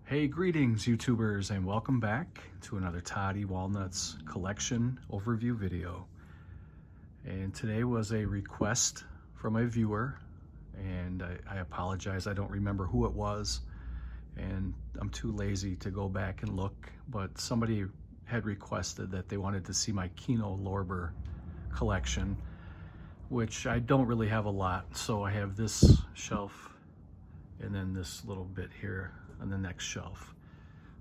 Hey, greetings YouTubers, and welcome back to another Toddy Walnuts collection overview video. And today was a request from a viewer, and I apologize, I don't remember who it was, and I'm too lazy to go back and look, but somebody had requested that they wanted to see my KINO LORBER collection, which I don't really have a lot. So I have this shelf and then this little bit here on the next shelf.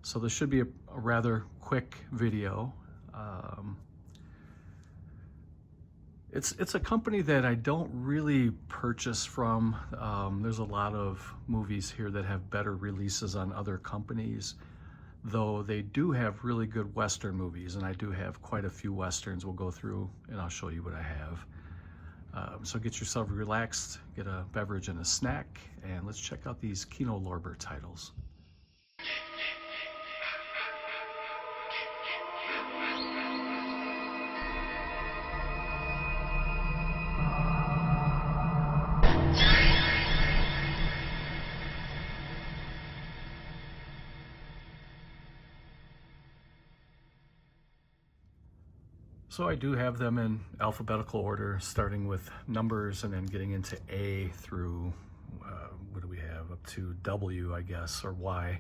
So this should be a rather quick video. It's a company that I don't really purchase from. There's a lot of movies here that have better releases on other companies, though they do have really good Western movies, and I do have quite a few Westerns we'll go through, and I'll show you what I have. So get yourself relaxed, get a beverage and a snack, and let's check out these KINO LORBER titles. So I do have them in alphabetical order, starting with numbers and then getting into A through, what do we have, up to W, I guess, or Y.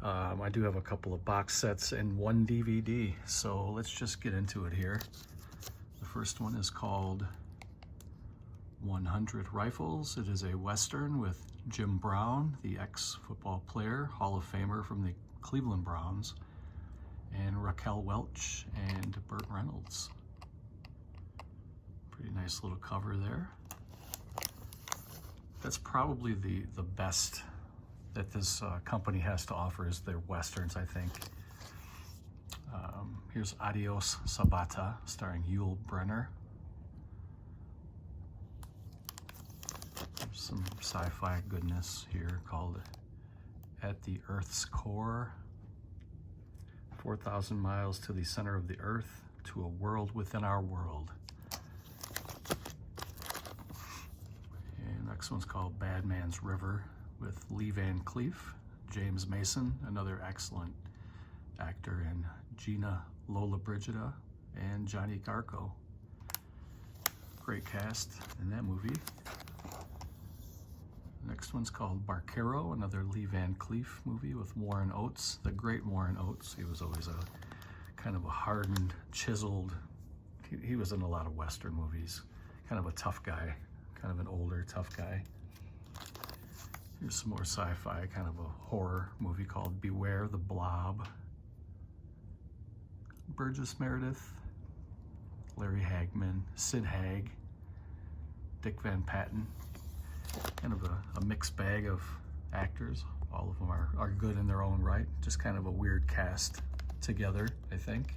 I do have a couple of box sets and one DVD, so let's just get into it here. The first one is called 100 Rifles. It is a Western with Jim Brown, the ex-football player, Hall of Famer from the Cleveland Browns, and Raquel Welch and Burt Reynolds. Pretty nice little cover there. That's probably the best that this company has to offer is their Westerns, I think. Here's Adios Sabata, starring Yul Brynner. There's some sci-fi goodness here called At the Earth's Core. 4,000 miles to the center of the earth, to a world within our world. And next one's called Bad Man's River with Lee Van Cleef, James Mason, another excellent actor, and Gina Lollobrigida and Johnny Garco. Great cast in that movie. Next one's called Barquero, another Lee Van Cleef movie with Warren Oates, the great Warren Oates. He was always a kind of a hardened, chiseled, he was in a lot of Western movies, kind of a tough guy, kind of an older, tough guy. Here's some more sci-fi, kind of a horror movie called Beware the Blob. Burgess Meredith, Larry Hagman, Sid Haig, Dick Van Patten. Kind of a mixed bag of actors. All of them are good in their own right. Just kind of a weird cast together, I think.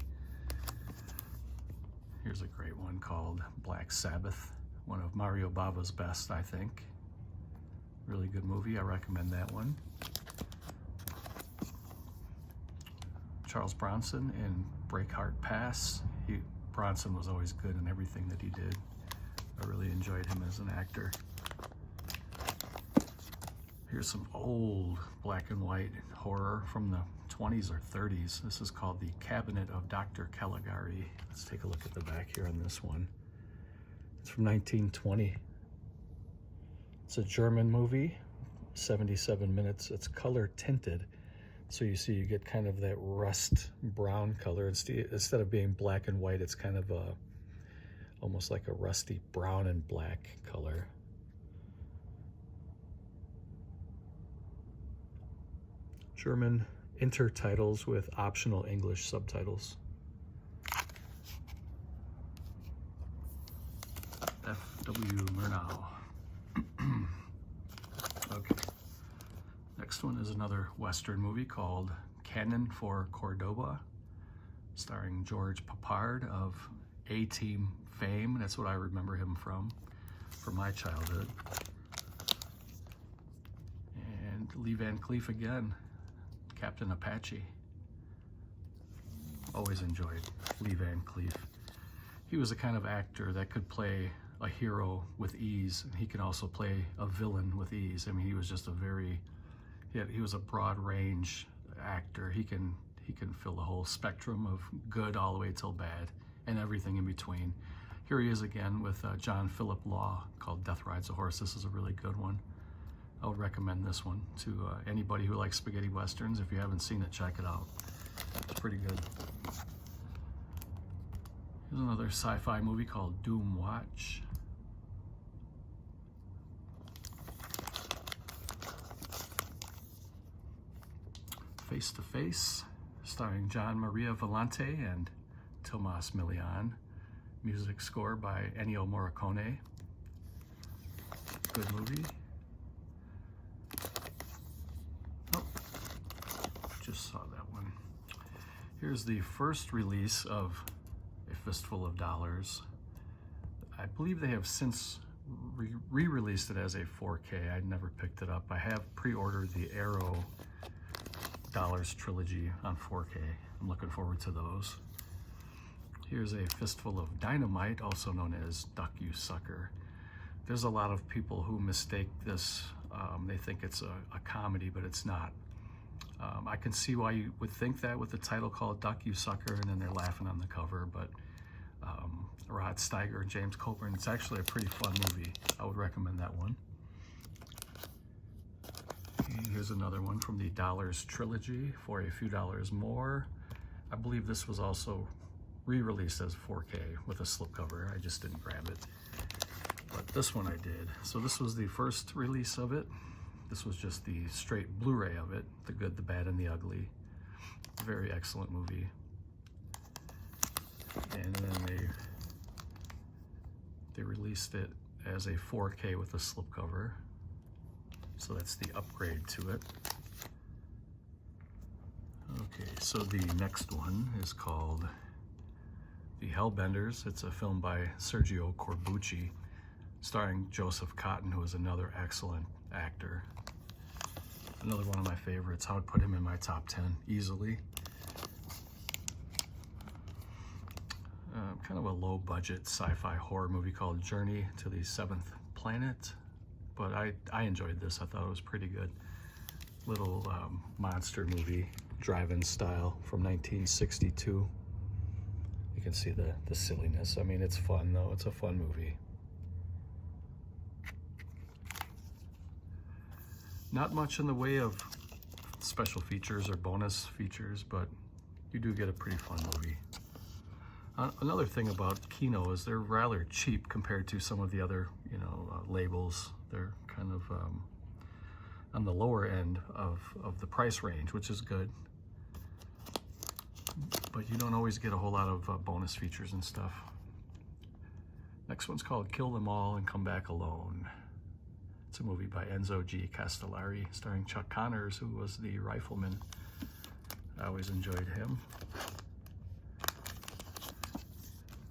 Here's a great one called Black Sabbath. One of Mario Bava's best, I think. Really good movie. I recommend that one. Charles Bronson in Breakheart Pass. Bronson was always good in everything that he did. I really enjoyed him as an actor. Here's some old black and white horror from the 20s or 30s. This is called The Cabinet of Dr. Caligari. Let's take a look at the back here on this one. It's from 1920. It's a German movie, 77 minutes. It's color tinted. So you see you get kind of that rust brown color. Instead of being black and white, it's kind of almost like a rusty brown and black color. German intertitles with optional English subtitles. F.W. Murnau. Okay. Next one is another Western movie called Cannon for Cordoba, starring George Papard of A-Team fame. That's what I remember him from my childhood. And Lee Van Cleef again. Captain Apache. Always enjoyed Lee Van Cleef. He was the kind of actor that could play a hero with ease, and he could also play a villain with ease. I mean, he was just a very he was a broad range actor. He can fill the whole spectrum of good all the way till bad and everything in between. Here he is again with John Philip Law, called Death Rides a Horse. This is a really good one. I would recommend this one to anybody who likes spaghetti westerns. If you haven't seen it, check it out. It's pretty good. Here's another sci-fi movie called Doom Watch. Face to Face, starring John Maria Volante and Tomas Milian. Music score by Ennio Morricone. Good movie. Oh, just saw that one. Here's the first release of A Fistful of Dollars. I believe they have since re-released it as a 4K. I never picked it up. I have pre-ordered the Arrow Dollars trilogy on 4K. I'm looking forward to those. Here's A Fistful of Dynamite, also known as Duck You Sucker. There's a lot of people who mistake this. They think it's a comedy, but it's not. I can see why you would think that with the title called Duck You Sucker, and then they're laughing on the cover, but Rod Steiger and James Coburn, it's actually a pretty fun movie. I would recommend that one. And here's another one from the Dollars trilogy, For a Few Dollars More. I believe this was also re-released as 4K with a slipcover. I just didn't grab it, but this one I did. So this was the first release of it. This was just the straight Blu-ray of it, The Good, the Bad, and the Ugly. Very excellent movie. And then they released it as a 4K with a slipcover. So that's the upgrade to it. Okay, so the next one is called The Hellbenders. It's a film by Sergio Corbucci, starring Joseph Cotten, who is another excellent actor. Another one of my favorites. I would put him in my top 10 easily. Kind of a low-budget sci-fi horror movie called Journey to the Seventh Planet, but I enjoyed this. I thought it was pretty good. Little monster movie, drive-in style from 1962. You can see the silliness. I mean, it's fun though. It's a fun movie. Not much in the way of special features or bonus features, but you do get a pretty fun movie. Another thing about KINO is they're rather cheap compared to some of the other, labels. They're kind of on the lower end of the price range, which is good. But you don't always get a whole lot of bonus features and stuff. Next one's called Kill Them All and Come Back Alone. It's a movie by Enzo G. Castellari, starring Chuck Connors, who was the rifleman. I always enjoyed him.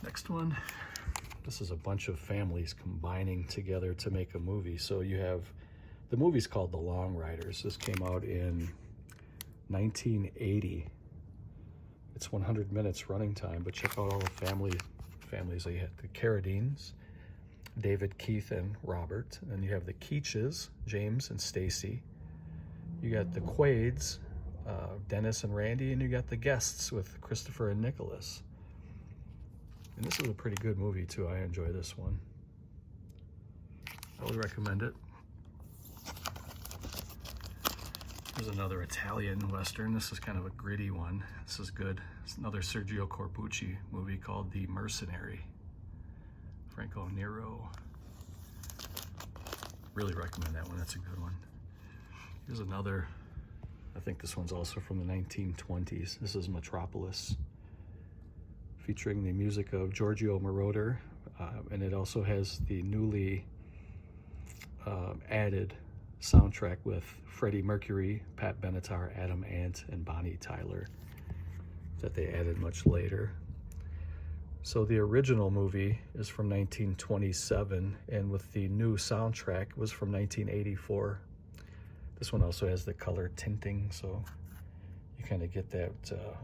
Next one, this is a bunch of families combining together to make a movie. So you have, the movie's called The Long Riders. This came out in 1980. It's 100 minutes running time, but check out all the families. So you had the Carradines, David, Keith, and Robert. And you have the Keaches, James and Stacy. You got the Quaids, Dennis and Randy, and you got the Guests with Christopher and Nicholas. And this is a pretty good movie too. I enjoy this one. I would recommend it. There's another Italian Western. This is kind of a gritty one. This is good. It's another Sergio Corbucci movie called The Mercenary. Franco Nero. Really recommend that one. That's a good one. Here's another. I think this one's also from the 1920s. This is Metropolis, featuring the music of Giorgio Moroder, and it also has the newly added soundtrack with Freddie Mercury, Pat Benatar, Adam Ant, and Bonnie Tyler that they added much later. So the original movie is from 1927, and with the new soundtrack was from 1984. This one also has the color tinting, so you kind of get that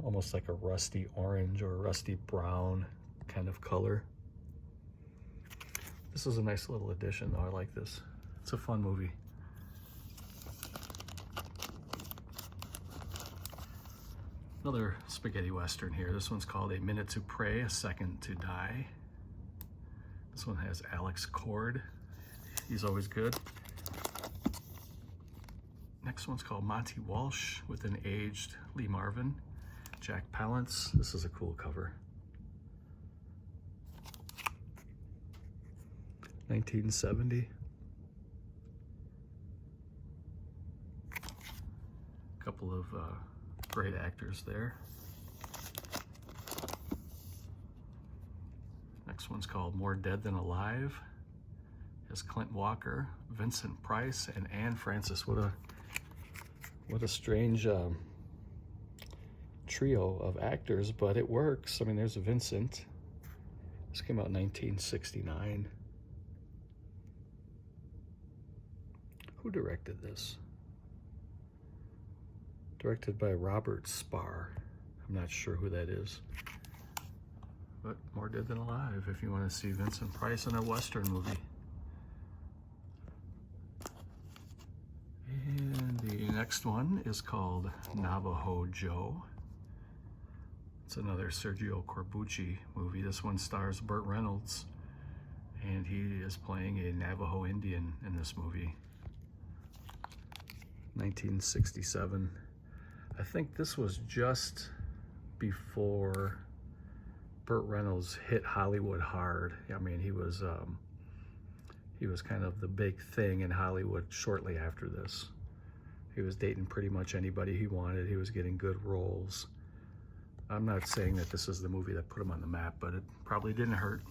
almost like a rusty orange or rusty brown kind of color. This is a nice little addition though. I like this. It's a fun movie. Another spaghetti western here. This one's called A Minute to Pray, A Second to Die. This one has Alex Cord. He's always good. Next one's called Monty Walsh with an aged Lee Marvin. Jack Palance. This is a cool cover. 1970. A couple of great actors there. Next one's called More Dead Than Alive. Has Clint Walker, Vincent Price, and Anne Francis. What a strange trio of actors, but it works. I mean, there's Vincent. This came out in 1969. Who directed this? Directed by Robert Spar. I'm not sure who that is. But More Dead Than Alive if you want to see Vincent Price in a Western movie. And the next one is called Navajo Joe. It's another Sergio Corbucci movie. This one stars Burt Reynolds, and he is playing a Navajo Indian in this movie. 1967. I think this was just before Burt Reynolds hit Hollywood hard. I mean, he was kind of the big thing in Hollywood shortly after this. He was dating pretty much anybody he wanted. He was getting good roles. I'm not saying that this is the movie that put him on the map, but it probably didn't hurt.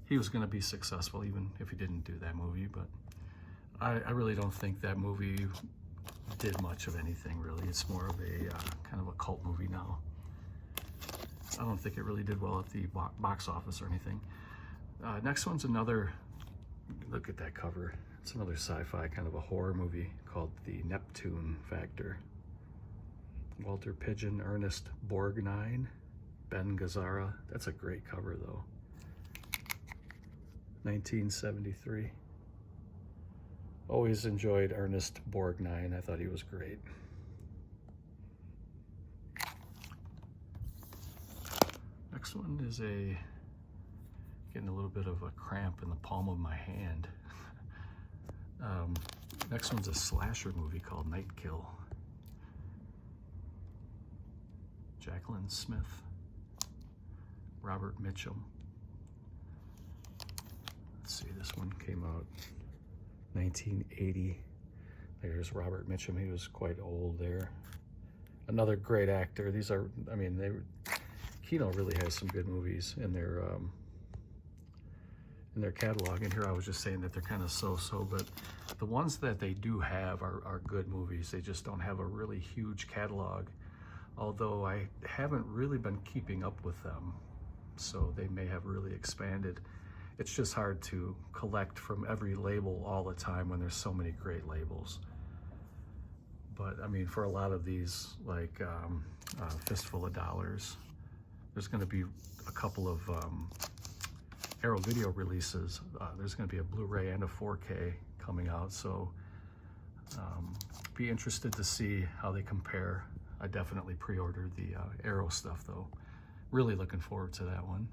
He was going to be successful even if he didn't do that movie, but I really don't think that movie did much of anything, really. It's more of a kind of a cult movie now. I don't think it really did well at the box office or anything. Next one's another, look at that cover. It's another sci-fi kind of a horror movie called The Neptune Factor. Walter Pidgeon, Ernest Borgnine, Ben Gazzara. That's a great cover though. 1973. Always enjoyed Ernest Borgnine. I thought he was great. Next one is getting a little bit of a cramp in the palm of my hand. Next one's a slasher movie called Night Kill. Jacqueline Smith, Robert Mitchum. Let's see, this one came out 1980. There's Robert Mitchum. He was quite old there. Another great actor. These are, I mean, KINO really has some good movies in their catalog. And here I was just saying that they're kind of so-so, but the ones that they do have are good movies. They just don't have a really huge catalog, although I haven't really been keeping up with them, so they may have really expanded. It's just hard to collect from every label all the time when there's so many great labels. But I mean, for a lot of these, like Fistful of Dollars, there's going to be a couple of Arrow Video releases. There's going to be a Blu-ray and a 4K coming out, so be interested to see how they compare. I definitely pre-ordered the Arrow stuff though. Really looking forward to that one.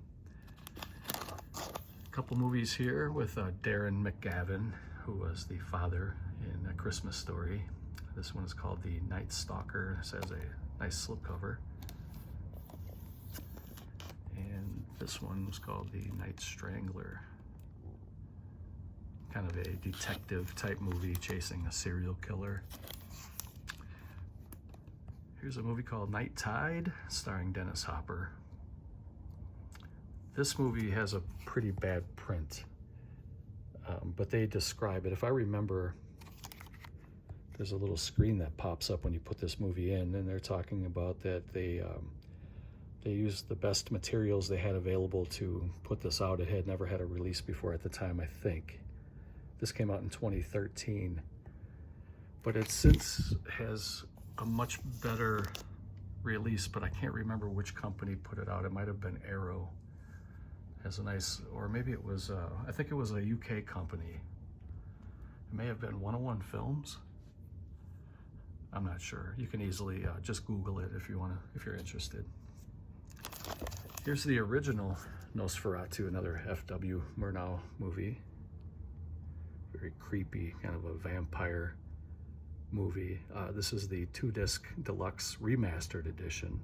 A couple movies here with Darren McGavin, who was the father in A Christmas Story. This one is called The Night Stalker. This has a nice slipcover. And this one was called The Night Strangler. Kind of a detective type movie chasing a serial killer. Here's a movie called Night Tide, starring Dennis Hopper. This movie has a pretty bad print, but they describe it. If I remember, there's a little screen that pops up when you put this movie in, and they're talking about that they used the best materials they had available to put this out. It had never had a release before at the time, I think. This came out in 2013, but it since has a much better release, but I can't remember which company put it out. It might have been Arrow. Has a nice, or maybe it was, I think it was a UK company. It may have been 101 Films. I'm not sure. You can easily just Google it if you want to, if you're interested. Here's the original Nosferatu, another F.W. Murnau movie. Very creepy, kind of a vampire movie. This is the 2-disc deluxe remastered edition.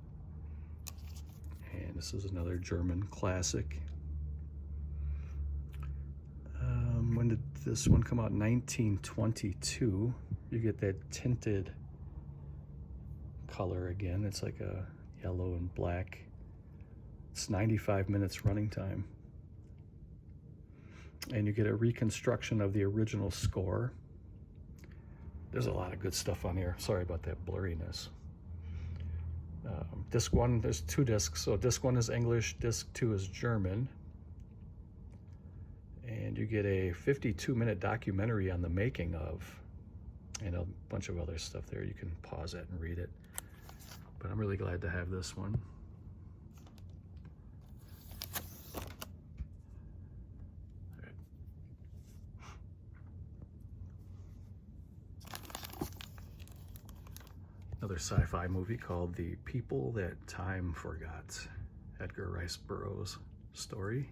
And this is another German classic. When did this one come out? 1922. You get that tinted color again. It's like a yellow and black. It's 95 minutes running time. And you get a reconstruction of the original score. There's a lot of good stuff on here. Sorry about that blurriness. Disc 1, there's 2 discs. So disc 1 is English, disc 2 is German. And you get a 52-minute documentary on the making of, and a bunch of other stuff there. You can pause it and read it. But I'm really glad to have this one. Another sci-fi movie called The People That Time Forgot. Edgar Rice Burroughs story.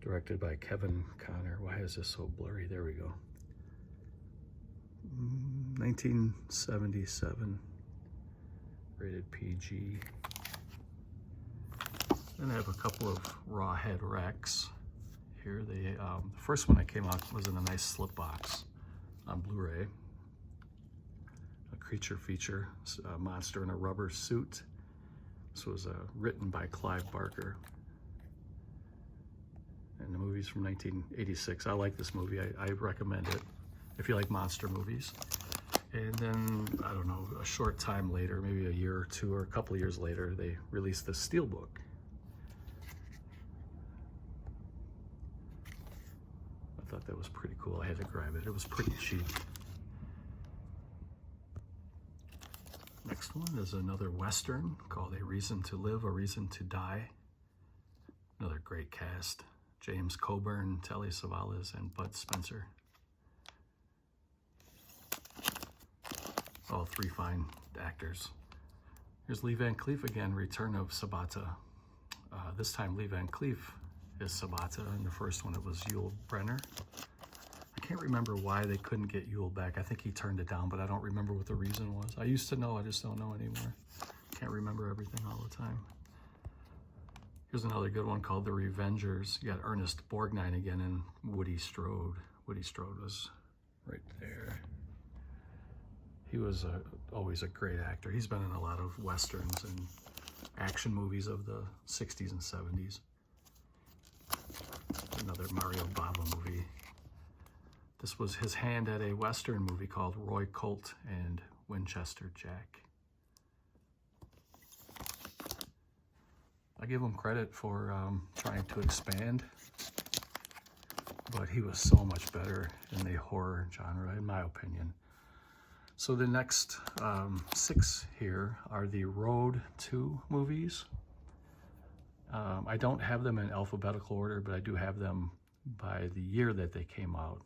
Directed by Kevin Connor. Why is this so blurry? There we go. 1977. Rated PG. Then I have a couple of Rawhead Rex. Here, the first one that came out was in a nice slip box on Blu-ray. A creature feature, a monster in a rubber suit. This was written by Clive Barker. And the movie's from 1986. I like this movie. I recommend it if you like monster movies. And then, I don't know, a short time later, maybe a year or two or a couple of years later, they released the Steelbook. I thought that was pretty cool. I had to grab it. It was pretty cheap. Next one is another Western called A Reason to Live, A Reason to Die. Another great cast. James Coburn, Telly Savalas, and Bud Spencer. All 3 fine actors. Here's Lee Van Cleef again, Return of Sabata. This time Lee Van Cleef is Sabata. In the first one it was Yul Brynner. I can't remember why they couldn't get Yul back. I think he turned it down, but I don't remember what the reason was. I used to know, I just don't know anymore. Can't remember everything all the time. Here's another good one called The Revengers. You got Ernest Borgnine again and Woody Strode. Woody Strode was right there. He was always a great actor. He's been in a lot of Westerns and action movies of the 60s and 70s. Another Mario Bava movie. This was his hand at a Western movie called Roy Colt and Winchester Jack. I give him credit for trying to expand, but he was so much better in the horror genre, in my opinion. So the next 6 here are the Road to movies. I don't have them in alphabetical order, but I do have them by the year that they came out.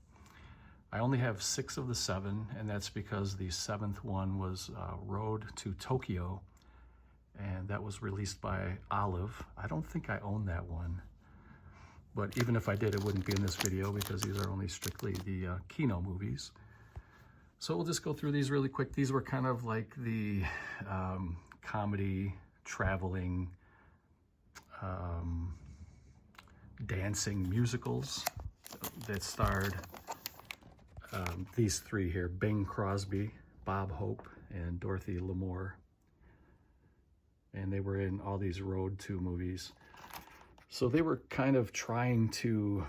I only have 6 of the 7, and that's because the 7th one was Road to Tokyo, and that was released by Olive. I don't think I own that one, but even if I did, it wouldn't be in this video because these are only strictly the KINO movies. So we'll just go through these really quick. These were kind of like the comedy, traveling, dancing musicals that starred these 3 here, Bing Crosby, Bob Hope, and Dorothy Lamour. And they were in all these Road to movies. So they were kind of trying to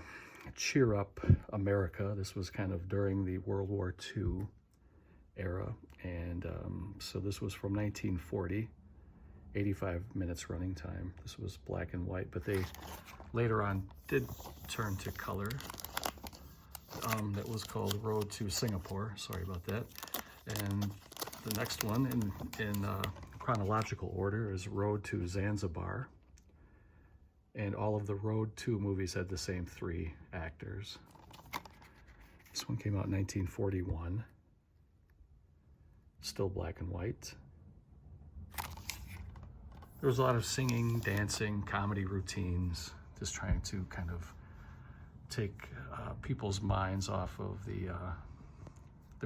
cheer up America. This was kind of during the World War II era. And so this was from 1940, 85 minutes running time. This was black and white, but they later on did turn to color. That was called Road to Singapore. Sorry about that. And the next one in chronological order is Road to Zanzibar. And all of the Road to movies had the same 3 actors. This one came out in 1941. Still black and white. There was a lot of singing, dancing, comedy routines, just trying to kind of take people's minds off of the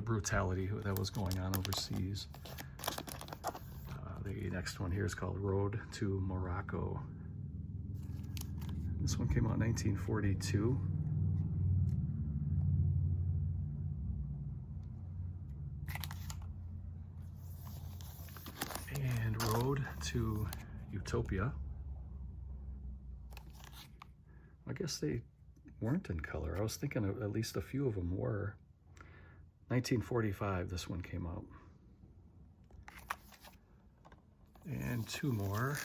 brutality that was going on overseas. The next one here is called Road to Morocco. This one came out in 1942. And Road to Utopia. I guess they weren't in color. I was thinking at least a few of them were. 1945, this one came out. And two more.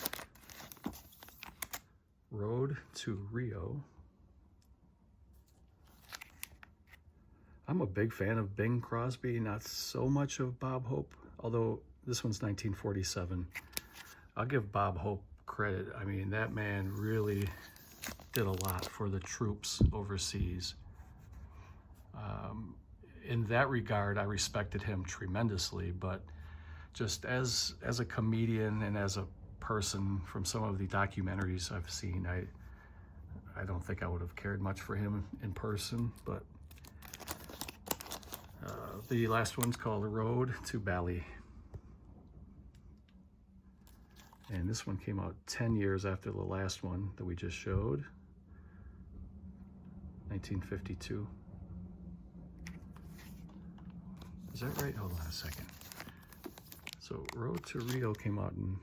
Road to Rio. I'm a big fan of Bing Crosby, not so much of Bob Hope, although this one's 1947. I'll give Bob Hope credit. I mean, that man really did a lot for the troops overseas. In that regard, I respected him tremendously, but just as a comedian and as a person from some of the documentaries I've seen, I don't think I would have cared much for him in person, but the last one's called Road to Bali. And this one came out 10 years after the last one that we just showed, 1952. Is that right? Hold on a second. So Road to Rio came out in,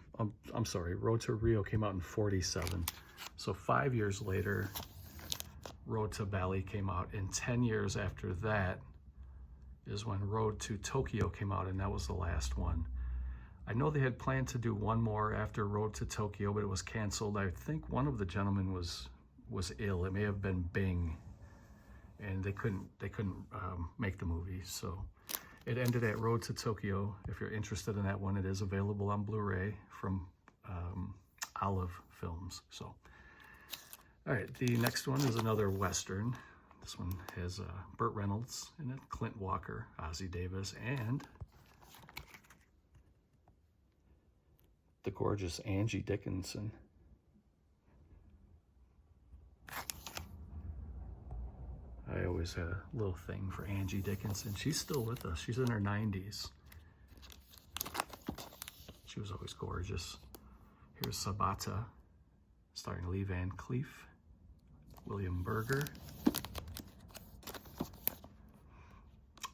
I'm sorry, Road to Rio came out in 47. So 5 years later, Road to Bali came out, and 10 years after that is when Road to Tokyo came out, and that was the last one. I know they had planned to do one more after Road to Tokyo, but it was canceled. I think one of the gentlemen was ill. It may have been Bing, and they couldn't make the movie, so it ended at Road to Tokyo. If you're interested in that one, it is available on Blu-ray from Olive Films. So, all right, the next one is another Western. This one has Burt Reynolds in it, Clint Walker, Ozzie Davis, and the gorgeous Angie Dickinson. I always had a little thing for Angie Dickinson. She's still with us. She's in her 90s. She was always gorgeous. Here's Sabata, starring Lee Van Cleef, William Berger.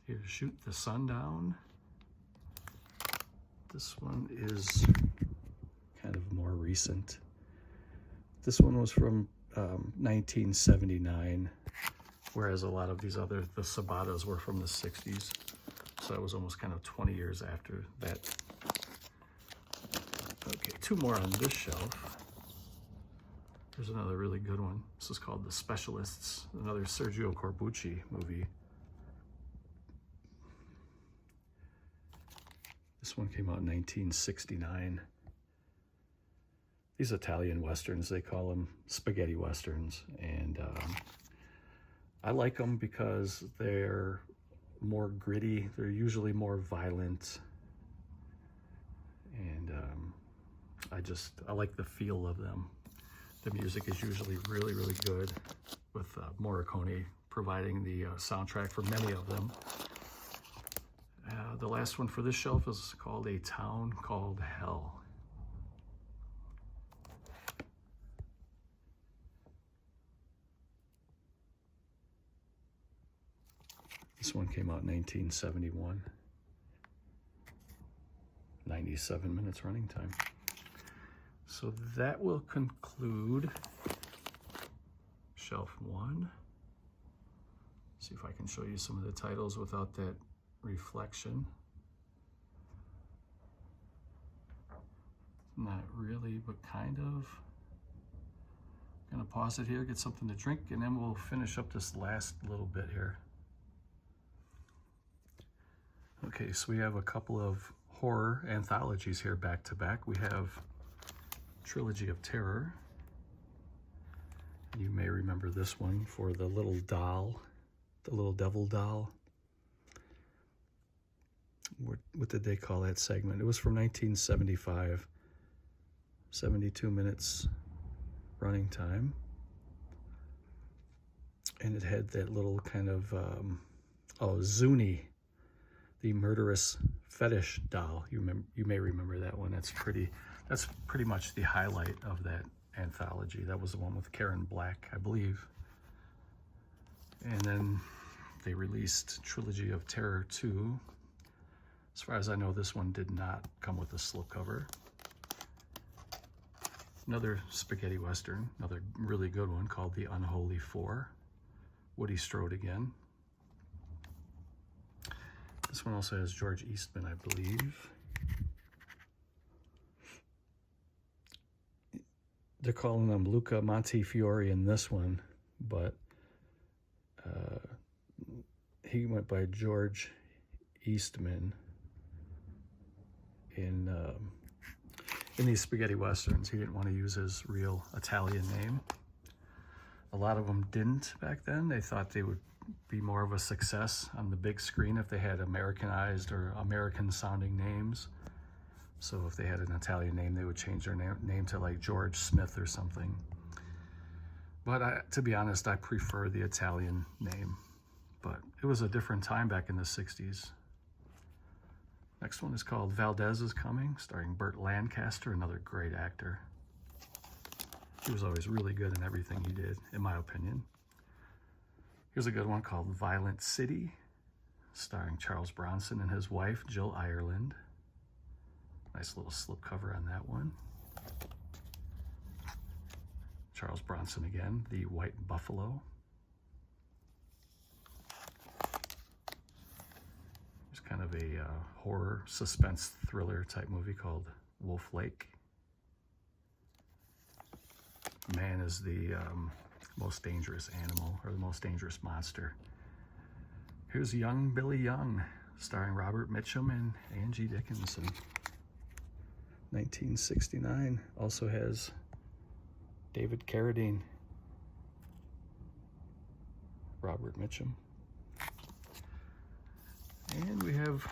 Here's Shoot the Sundown. This one is kind of more recent. This one was from 1979. Whereas a lot of these the Sabatas were from the 60s. So that was almost kind of 20 years after that. Okay, two more on this shelf. There's another really good one. This is called The Specialists, another Sergio Corbucci movie. This one came out in 1969. These Italian Westerns, they call them spaghetti Westerns. And I like them because they're more gritty. They're usually more violent. And I like the feel of them. The music is usually really, really good, with Morricone providing the soundtrack for many of them. The last one for this shelf is called A Town Called Hell. This one came out in 1971. 97 minutes running time. So that will conclude shelf one. See if I can show you some of the titles without that reflection. Not really, but kind of. I'm gonna pause it here, get something to drink, and then we'll finish up this last little bit here. Okay, so we have a couple of horror anthologies here back to back. We have Trilogy of Terror. You may remember this one for the little doll the little devil doll. What did they call that segment? It was from 1975, 72 minutes running time. And it had that little kind of, Zuni, the murderous fetish doll. You may remember that one. That's pretty much the highlight of that anthology. That was the one with Karen Black, I believe. And then they released Trilogy of Terror 2. As far as I know, this one did not come with a slipcover. Another spaghetti western, another really good one called The Unholy Four. Woody Strode again. This one also has George Eastman, I believe. They're calling him Luca Montefiore in this one, but he went by George Eastman in these spaghetti westerns. He didn't want to use his real Italian name. A lot of them didn't back then. They thought they would be more of a success on the big screen if they had Americanized or American-sounding names. So if they had an Italian name, they would change their name to like George Smith or something. But to be honest, I prefer the Italian name. But it was a different time back in the 60s. Next one is called Valdez is Coming, starring Burt Lancaster, another great actor. He was always really good in everything he did, in my opinion. Here's a good one called Violent City, starring Charles Bronson and his wife, Jill Ireland. Nice little slipcover on that one. Charles Bronson again, The White Buffalo. There's kind of a horror suspense thriller type movie called Wolf Lake. Man is the most dangerous animal, or the most dangerous monster. Here's Young Billy Young, starring Robert Mitchum and Angie Dickinson. 1969. Also has David Carradine, Robert Mitchum. And we have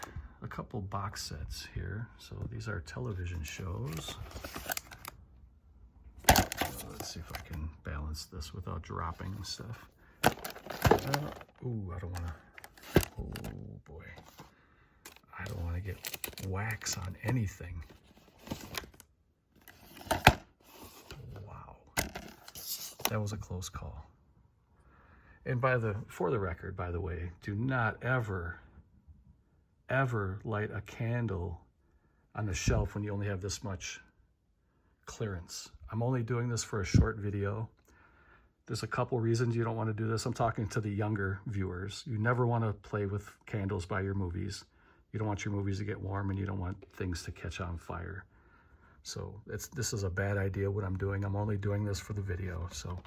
a couple box sets here. So these are television shows. Let's see if I can balance this without dropping stuff. Ooh, I don't want to. Oh boy, I don't want to get wax on anything. Wow, that was a close call. And for the record, by the way, do not ever light a candle on the shelf when you only have this much clearance. I'm only doing this for a short video. There's a couple reasons you don't want to do this. I'm talking to the younger viewers. You never want to play with candles by your movies. You don't want your movies to get warm, and you don't want things to catch on fire. So this is a bad idea what I'm doing. I'm only doing this for the video. So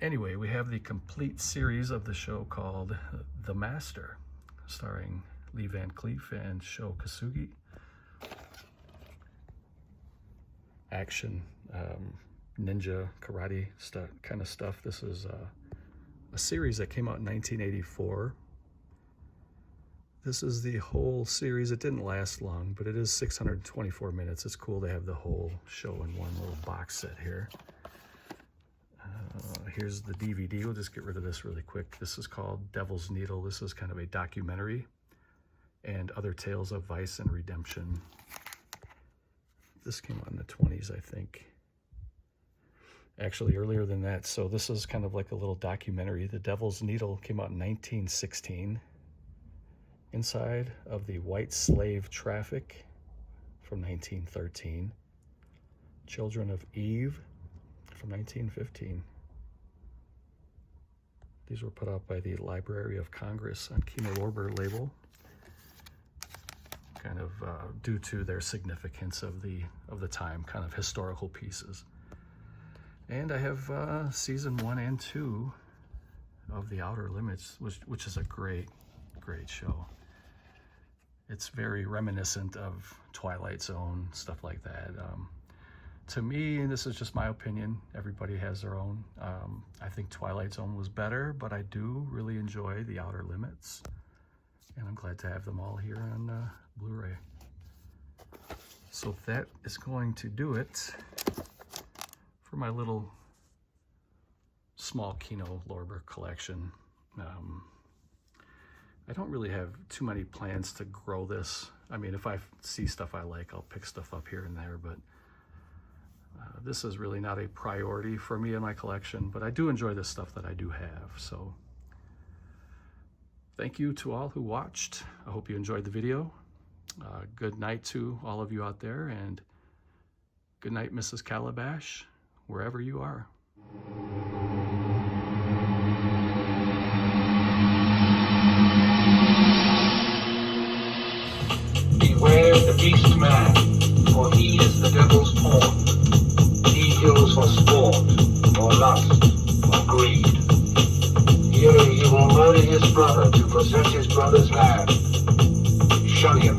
anyway, we have the complete series of the show called The Master, starring Lee Van Cleef and Sho Kosugi. Action, ninja, karate kind of stuff. This is a series that came out in 1984. This is the whole series. It didn't last long, but it is 624 minutes. It's cool to have the whole show in one little box set here. Here's the DVD. We'll just get rid of this really quick. This is called Devil's Needle. This is kind of a documentary, and Other Tales of Vice and Redemption. This came out in the 20s, I think. Actually, earlier than that. So this is kind of like a little documentary. The Devil's Needle came out in 1916. Inside of the White Slave Traffic from 1913. Children of Eve from 1915. These were put out by the Library of Congress on KINO LORBER label, kind of due to their significance of the time, kind of historical pieces. And I have season 1 and 2 of The Outer Limits, which is a great show. It's very reminiscent of Twilight Zone, stuff like that. to me, and this is just my opinion, everybody has their own. I think Twilight Zone was better, but I do really enjoy The Outer Limits. And I'm glad to have them all here on Blu-ray. So that is going to do it for my little small KINO LORBER collection. I don't really have too many plans to grow this. I mean, if I see stuff I like, I'll pick stuff up here and there, but this is really not a priority for me in my collection, but I do enjoy the stuff that I do have. So thank you to all who watched. I hope you enjoyed the video. Good night to all of you out there, and good night, Mrs. Calabash, wherever you are. Beware the beast man, for he is the devil's pawn. He kills for sport, or lust, or greed. Yea, he will murder his brother to possess his brother's land. Shun him.